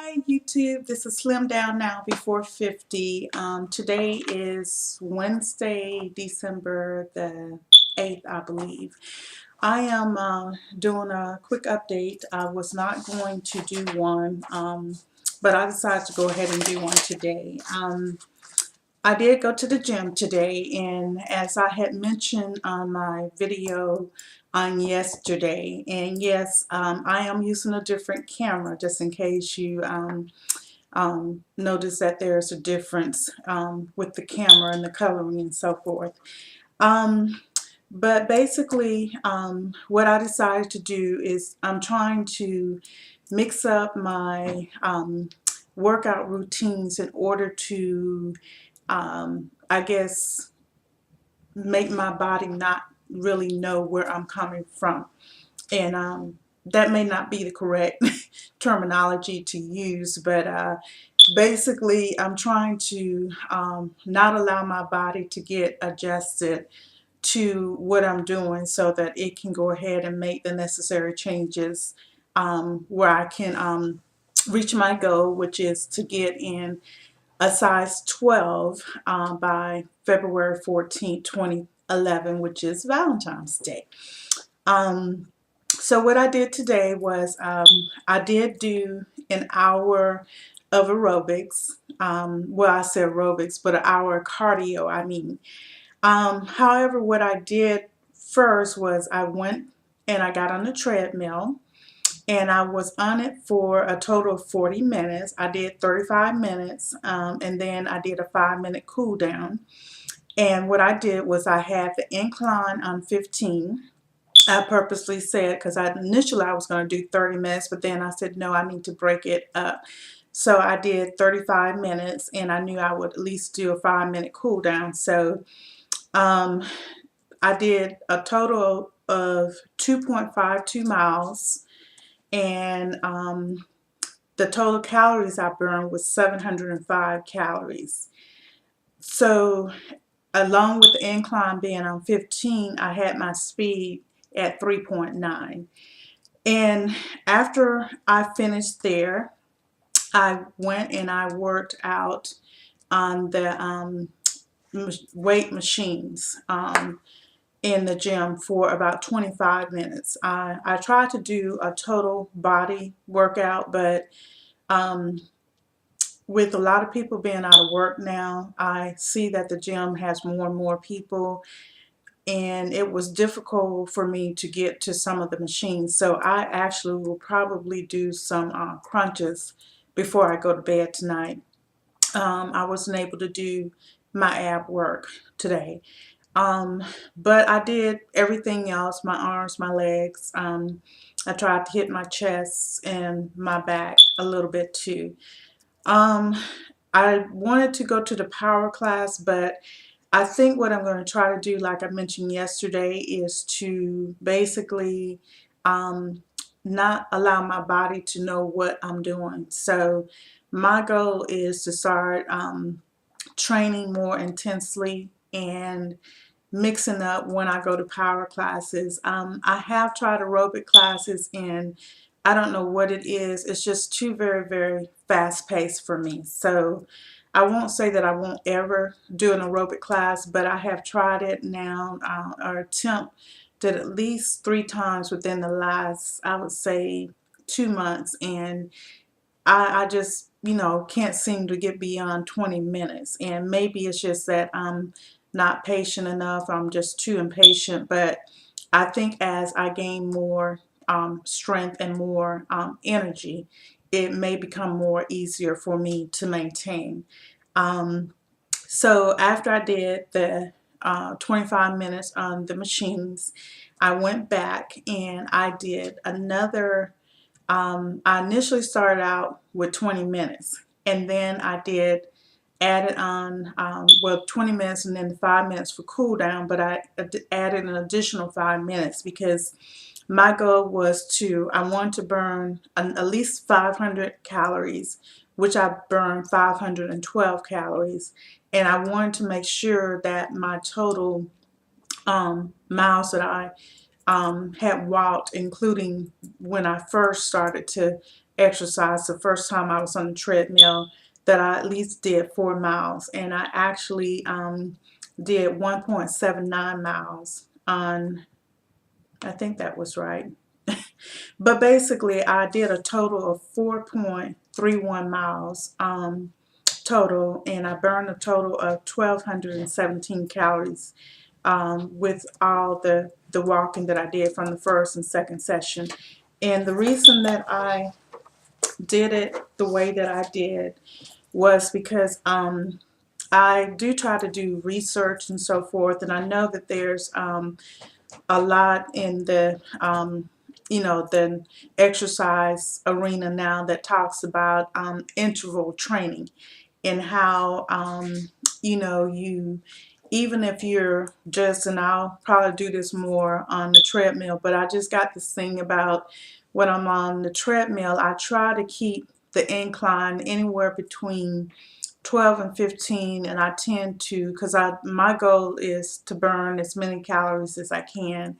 Hi YouTube, this is Slim Down Now Before 50. Today is Wednesday, December the 8th, I believe. I am doing a quick update. I was not going to do one, but I decided to go ahead and do one today. I did go to the gym today, and as I had mentioned on my video on yesterday, and yes, I am using a different camera just in case you notice that there's a difference with the camera and the coloring and so forth. Um, but basically, what I decided to do is I'm trying to mix up my workout routines in order to I guess, make my body not really know where I'm coming from. And that may not be the correct terminology to use, but basically, I'm trying to not allow my body to get adjusted to what I'm doing so that it can go ahead and make the necessary changes where I can reach my goal, which is to get in a size 12 by February 14th, 2011, which is Valentine's Day. So what I did today was I did do an hour of aerobics. Well, I said aerobics, but an hour of cardio, I mean. However, what I did first was I went and I got on the treadmill, and I was on it for a total of 40 minutes. I did 35 minutes, and then I did a 5-minute cool down. And what I did was I had the incline on 15. I purposely said, because initially I was going to do 30 minutes, but then I said, no, I need to break it up. So I did 35 minutes, and I knew I would at least do a 5-minute cool down. So I did a total of 2.52 miles, and the total calories I burned was 705 calories. So along with the incline being on 15, I had my speed at 3.9. And after I finished there, I went and I worked out on the weight machines in the gym for about 25 minutes. I tried to do a total body workout, but with a lot of people being out of work now, I see that the gym has more and more people, and it was difficult for me to get to some of the machines. So I actually will probably do some crunches before I go to bed tonight. I wasn't able to do my ab work today. But I did everything else, my arms, my legs. I tried to hit my chest and my back a little bit too. Um, I wanted to go to the power class, but I think what I'm going to try to do, like I mentioned yesterday, is to basically not allow my body to know what I'm doing. So my goal is to start training more intensely and mixing up when I go to power classes. I have tried aerobic classes, and I don't know what it is. It's just too very, very fast paced for me. So I won't say that I won't ever do an aerobic class, but I have tried it now, or attempted at least 3 times within the last, I would say, 2 months, and I just, can't seem to get beyond 20 minutes. And maybe it's just that I'm not patient enough. I'm just too impatient. But I think as I gain more strength and more energy, it may become more easier for me to maintain. So after I did the 25 minutes on the machines, I went back and I did another. I initially started out with 20 minutes, and then I did added on, 20 minutes and then 5 minutes for cool down, but I added an additional 5 minutes because my goal was I wanted to burn at least 500 calories, which I burned 512 calories, and I wanted to make sure that my total miles that I had walked, including when I first started to exercise, the first time I was on the treadmill, that I at least did 4 miles. And I actually did 1.79 miles on, I think that was right. But basically, I did a total of 4.31 miles total, and I burned a total of 1,217 calories with all the walking that I did from the first and second session. And the reason that I did it the way that I did was because I do try to do research and so forth, and I know that there's a lot in the the exercise arena now that talks about interval training, and how you, even if you're just, and I'll probably do this more on the treadmill, but I just got this thing about when I'm on the treadmill, I try to keep the incline anywhere between 12 and 15, and I tend to, because my goal is to burn as many calories as I can,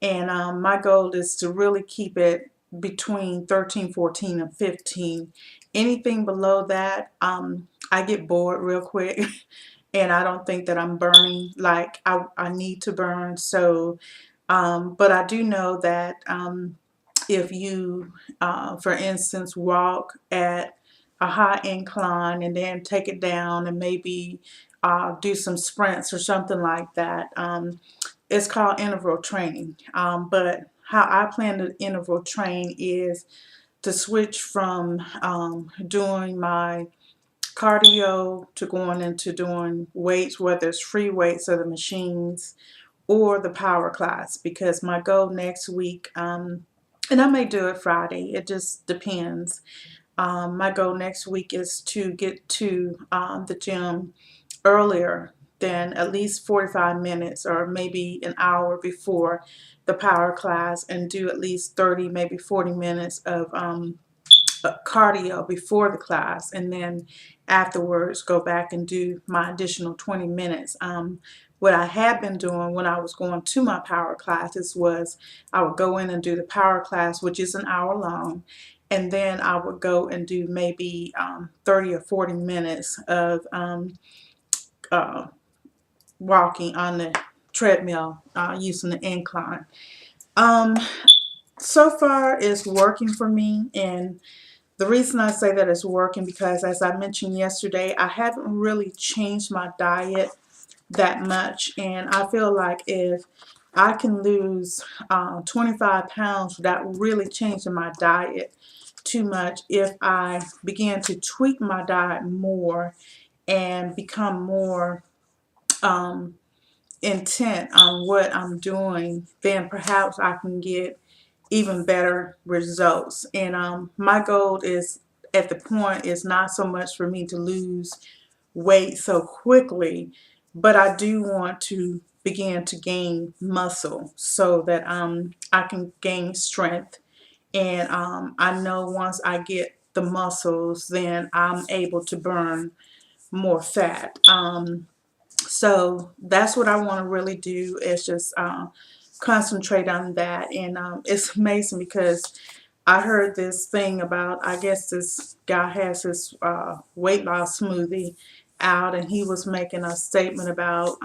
and my goal is to really keep it between 13, 14, and 15. Anything below that, I get bored real quick and I don't think that I'm burning like I need to burn. So, but I do know that if you, for instance, walk at a high incline and then take it down and maybe do some sprints or something like that, it's called interval training. But how I plan to interval train is to switch from doing my cardio to going into doing weights, whether it's free weights or the machines or the power class, because my goal next week, and I may do it Friday, it just depends. My goal next week is to get to the gym earlier than at least 45 minutes or maybe an hour before the power class, and do at least 30, maybe 40 minutes of cardio before the class, and then afterwards go back and do my additional 20 minutes. What I had been doing when I was going to my power classes was I would go in and do the power class, which is an hour long, and then I would go and do maybe 30 or 40 minutes of uh, walking on the treadmill using the incline. Um, so far it's working for me, and the reason I say that it's working because, as I mentioned yesterday, I haven't really changed my diet that much, and I feel like if I can lose 25 pounds without really changing my diet too much, if I begin to tweak my diet more and become more um, intent on what I'm doing, then perhaps I can get even better results. And my goal is, at the point, is not so much for me to lose weight so quickly, but I do want to begin to gain muscle so that I can gain strength. And I know once I get the muscles, then I'm able to burn more fat. So that's what I want to really do, is just concentrate on that. And it's amazing because I heard this thing about, I guess this guy has his weight loss smoothie out, and he was making a statement about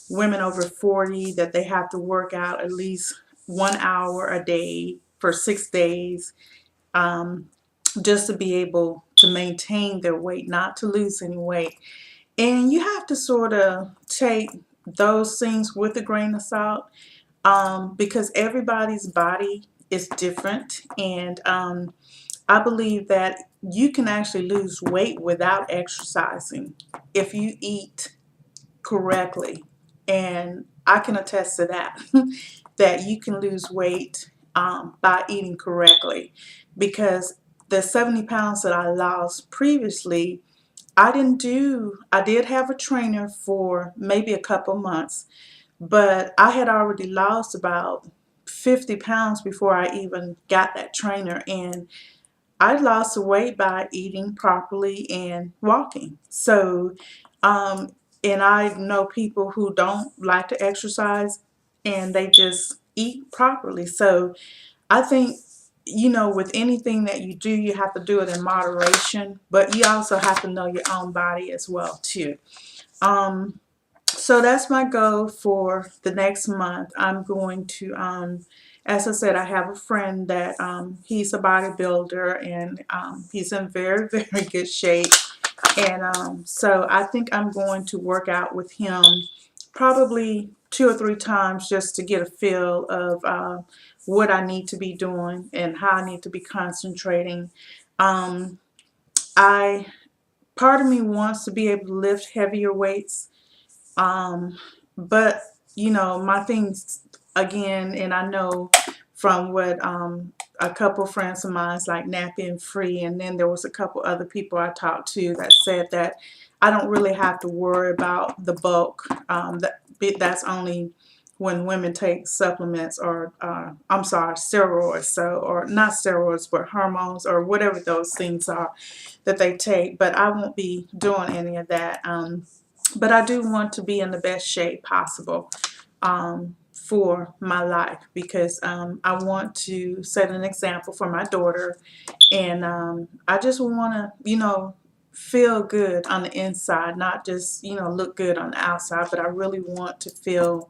women over 40, that they have to work out at least 1 hour a day for 6 days, um, just to be able to maintain their weight, not to lose any weight. And you have to sort of take those things with a grain of salt, because everybody's body is different. And I believe that you can actually lose weight without exercising if you eat correctly. And I can attest to that, that you can lose weight by eating correctly, because the 70 pounds that I lost previously, I did have a trainer for maybe a couple months, but I had already lost about 50 pounds before I even got that trainer. And I lost the weight by eating properly and walking. So, and I know people who don't like to exercise, and they just eat properly. So I think, you know, with anything that you do, you have to do it in moderation, but you also have to know your own body as well too. Um, so that's my goal for the next month. I'm going to, as I said, I have a friend that he's a bodybuilder, and he's in very, very good shape. And so I think I'm going to work out with him probably 2 or 3 times just to get a feel of what I need to be doing and how I need to be concentrating. Um, I Part of me wants to be able to lift heavier weights, but you know, my things again, and I know from what a couple friends of mine's like Napping Free, and then there was a couple other people I talked to that said that I don't really have to worry about the bulk. That's only when women take supplements or I'm sorry, steroids. So, or not steroids, but hormones or whatever those things are that they take. But I won't be doing any of that. But I do want to be in the best shape possible for my life, because I want to set an example for my daughter, and I just want to, you know, feel good on the inside, not just, you know, look good on the outside, but I really want to feel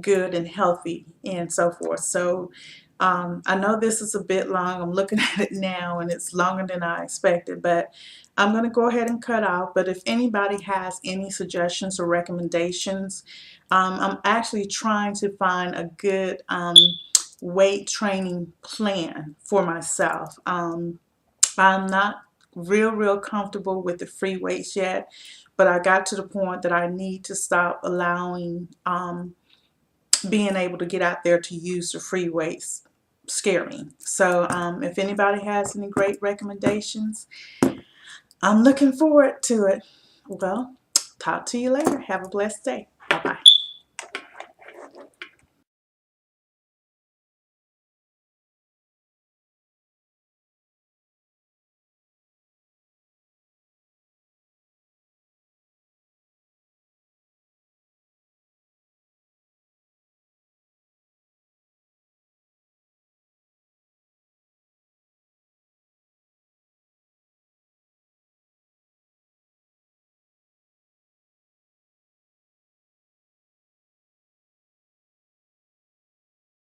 good and healthy and so forth. So I know this is a bit long. I'm looking at it now and it's longer than I expected, but I'm going to go ahead and cut off. But if anybody has any suggestions or recommendations, I'm actually trying to find a good weight training plan for myself. I'm not real comfortable with the free weights yet, but I got to the point that I need to stop allowing being able to get out there to use the free weights scare me. So if anybody has any great recommendations, I'm looking forward to it. Well, talk to you later. Have a blessed day. Bye-bye.